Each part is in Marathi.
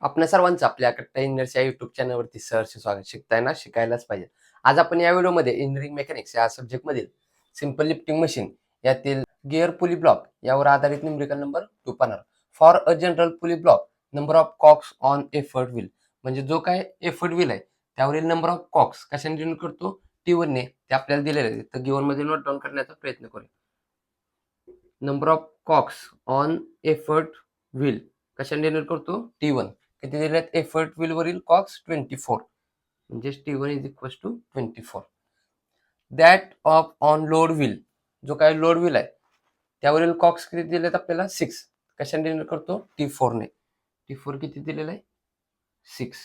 आपल्या सर्वांचं आपल्या कट्टा इंजिनिअर्स या युट्यूब चॅनलवरती सहर्ष स्वागत. शिकताय ना, शिकायलाच पाहिजे. आज आपण या व्हिडिओमध्ये इंजिनिअरिंग मेकॅनिक्स या सब्जेक्टमधील सिंपल लिफ्टिंग मशीन यातील गिअर पुली ब्लॉक यावर आधारित न्यूमेरिकल नंबर 2 पाहणार. For a general pulley block number of cogs on effort wheel, म्हणजे जो काय एफर्ट व्हील आहे त्यावरील नंबर ऑफ कॉक्स कशाने डिनोट करतो? T1 ने. ते आपल्याला दिलेले आहे, तर गिव्हन मध्ये नोट डाऊन करण्याचा प्रयत्न करूया. Number of cogs on effort wheel कशाने डिनोट करतो? T1. किती दिलेत एफर्ट व्हील वरील कॉक्स? 24. म्हणजे T1 is equal to 24. That of on load wheel, जो काय लोड व्हील आहे त्यावरील कॉक्स किती दिलेत आपल्याला? 6. कशाने डिनोट करतो? T4 ने. T4 किती दिलेला आहे? 6.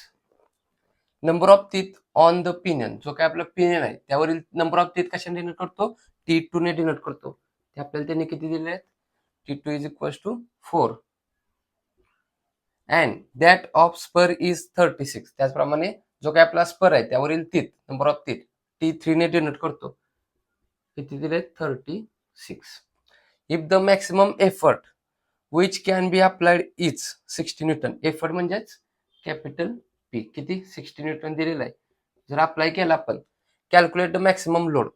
Number of teeth on the pinion, जो काय आपला पिनियन आहे त्यावरील नंबर ऑफ टीथ कशाने डिनोट करतो? T2 ने डिनोट करतो. ते आपल्याला त्यांनी किती दिले आहेत? T2 is equal to 4. And that of spur is 36. त्याचप्रमाणे जो काही आपला स्पर आहे त्यावरील teeth, number of teeth T3 ने डिनोट करतो. किती दिले? 36. If the maximum effort which can be applied is 60 newton. Effort म्हणजेच कॅपिटल पी. किती? 60 न्यूटन दिलेला आहे. जर अप्लाय केला आपण, calculate the maximum load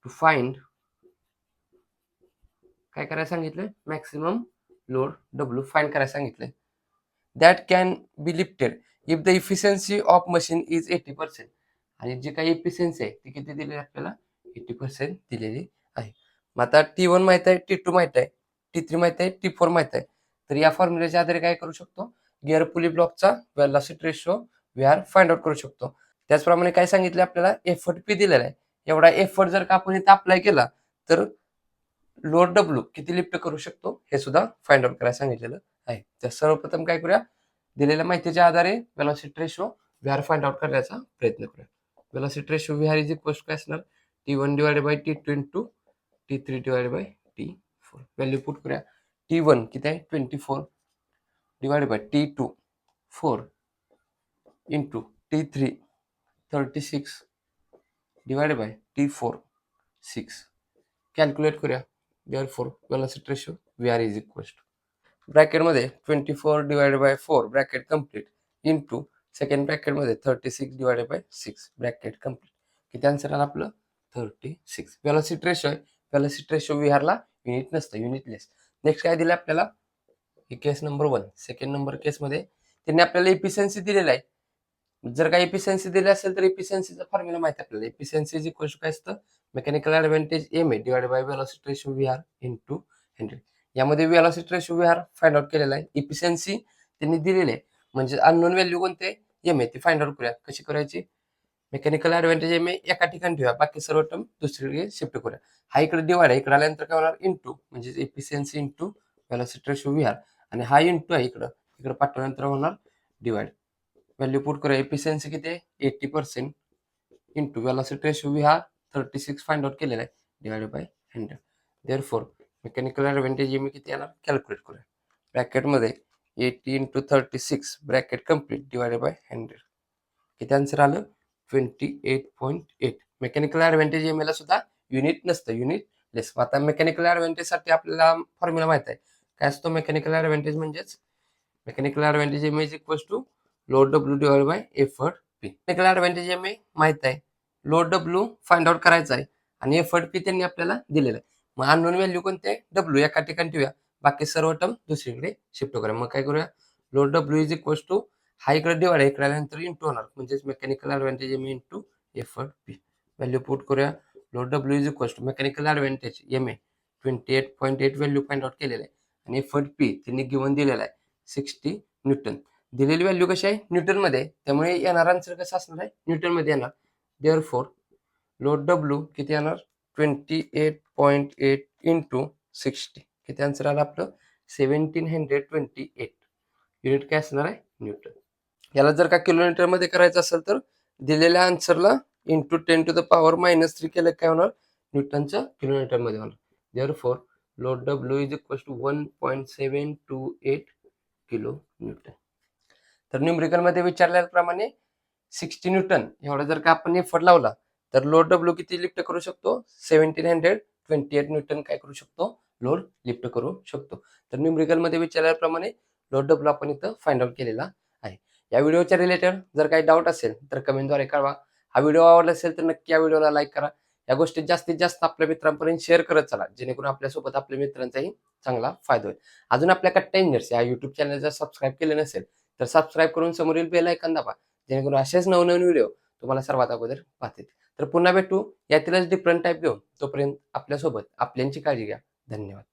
to find, काय करायला सांगितलंय? मॅक्सिमम लोड W फाइंड करायला सांगितलंय. That can be lifted if the efficiency of machine is 80%. आणि जी काही इफिशियन्सी आहे ती किती दिलेली आपल्याला? 80% दिलेली आहे. मग आता T1 माहित आहे, T2 माहित आहे, T3 माहित आहे, T4 माहित आहे. तर या फॉर्म्युल्याच्या आधारे काय करू शकतो? गिअर पुली ब्लॉकचा velocity ratio VR find out करू शकतो. त्याचप्रमाणे काय सांगितलं आपल्याला? एफर्ट P दिलेला आहे. एवढा एफर्ट जर का आपण इथं अप्लाय केला तर लोड W किती लिफ्ट करू शकतो हे सुद्धा फाइंड आउट करायला सांगितलेलं आहे. तर सर्वप्रथम काय करूया? दिलेल्या माहितीच्या आधारे velocity ratio VR find out करण्याचा प्रयत्न करूया. Velocity ratio VR is equal to काय असणार? T1 divided by T2 into T3 divided by T4. Value put करूया. T1 किती आहे? 24 divided by T2 4 into T3 36 divided by T4 6. Calculate करूया. Therefore velocity ratio VR is equal to bracket मध्ये 24 divided by 4 bracket complete into second bracket मध्ये 36 डिवाइडेड बाय 6 ब्रॅकेट कम्प्लीट. किती आन्सर आला आपलं? 36. व्हेलॉसिटी रेशो आहे. व्हेलॉसिटी रेशो VR ला युनिट नसतं, युनिटलेस. नेक्स्ट काय दिलं आपल्याला? ही case number 1. Second number case मध्ये त्यांनी आपल्याला इफिशियन्सी दिलेला आहे. जर काही इफिशियन्सी दिली असेल तर इफिशियन्सीचा फॉर्म्युला माहिती आपल्याला. इफिशियन्सी इज इक्वल टू काय असतं? Mechanical advantage MA divided by velocity ratio VR into 100. यामध्ये velocity ratio VR find out केलेला आहे. इफिशियन्सी त्यांनी दिलेली आहे, म्हणजे अननोन व्हॅल्यू कोणते? MA. ती फाइंड आउट करूया. कशी करायची? मेकॅनिकल ऍडव्हान्टेज MA एका ठिकाणी ठेवूया, बाकी सर्व टर्म दुसरीकडे शिफ्ट करूया. हा इकडे डिवाइड आहे, इकडे आल्यानंतर काय होणार? इंटू, म्हणजे efficiency into velocity ratio VR. आणि हा इंटू आहे इकडं पाठवल्यानंतर होणार डिवाइड. व्हॅल्यू पुट करूया. एफिशियन्सी किती आहे? 80% into velocity ratio VR 36 find out केलेला आहे divided by 100. Therefore mechanical advantage MA किती येणार? कॅल्क्युलेट करूया. ब्रॅकेटमध्ये 80 into 36 bracket complete divided by 100. किती आन्सर आलं? 28.8. मेकॅनिकल ऍडव्हान्टेज MA ला सुद्धा युनिट नसतं, युनिट लेस. आता मेकॅनिकल ऍडव्हान्टेज साठी आपल्याला फॉर्म्युला माहित आहे. काय असतो मेकॅनिकल ऍडव्हान्टेज? म्हणजेच mechanical advantage MA is equal to load W divide by effort P. Mechanical advantage MA माहित आहे, लोड W फाइंड आउट करायचा आहे आणि एफर्ट P त्यांनी आपल्याला दिलेला आहे. मग अननोन व्हॅल्यू कोणते? W एका ठिकाणी ठेवूया, बाकी सर्व टर्म दुसरीकडे शिफ्ट करूया. मग काय करूया? Load W is equal to, हा इकडे डिवाइड आहे, इकडे आल्यानंतर इंटू होणार, म्हणजेच mechanical advantage MA into effort P. Value put करूया. Load W is equal to mechanical advantage MA 28.8 value find out केलेलं आहे आणि एफर्ट P त्यांनी गिव्हन दिलेला आहे 60 न्यूटन. दिलेली व्हॅल्यू कशी आहे? न्यूटन मध्ये, त्यामुळे येणार आन्सर कसं असणार आहे? न्यूटन मध्ये येणार. देअरफॉर लोड W किती येणार? 28.8 इंटू 60. किती आन्सर आला आपलं? 1728 युनिट काय असणार आहे? न्यूटन. याला जर का किलोमीटर मध्ये करायचं असेल तर दिलेल्या आन्सरला इंटू 10 टू द पॉवर -3 केलं काय होणार? न्यूटनचं किलोमीटर मध्ये होणार. Therefore load W is equal to 1.728 kilo newton. तर न्यूमेरिकल मध्ये विचारल्याप्रमाणे 60 न्यूटन एवढा जर का आपण एफर्ट लावला तर लोड W किती लिफ्ट करू शकतो? 1728 न्यूटन काय करू शकतो? लोड लिफ्ट करू शकतो. तर न्यूमेरिकल मध्ये विचारल्याप्रमाणे लोड W आपण इथं फाइंड आउट केलेला आहे. या व्हिडिओच्या रिलेटेड जर काही डाऊट असेल तर कमेंटद्वारे कळवा. हा व्हिडिओ आवडला असेल तर नक्की या व्हिडिओला लाईक करा. या गोष्टी जास्तीत जास्त आपल्या मित्रांपर्यंत शेअर करत चला, जेणेकरून आपल्यासोबत आपल्या मित्रांचाही चांगला फायदा होईल. अजून आपल्या कट्टा इंजिनियर्स या युट्यूब चॅनल जर सबस्क्राईब केले नसेल तर सबस्क्राईब करून समोरील बेल आयकॉन दाबा, जेणेकरून असेच नवनवीन व्हिडिओ तुम्हाला सर्वात अगोदर पाहतील. तर पुन्हा भेटू यातीलच डिफरंट टाईप घेऊन. तोपर्यंत आपल्यासोबत आपल्यांची काळजी घ्या. धन्यवाद.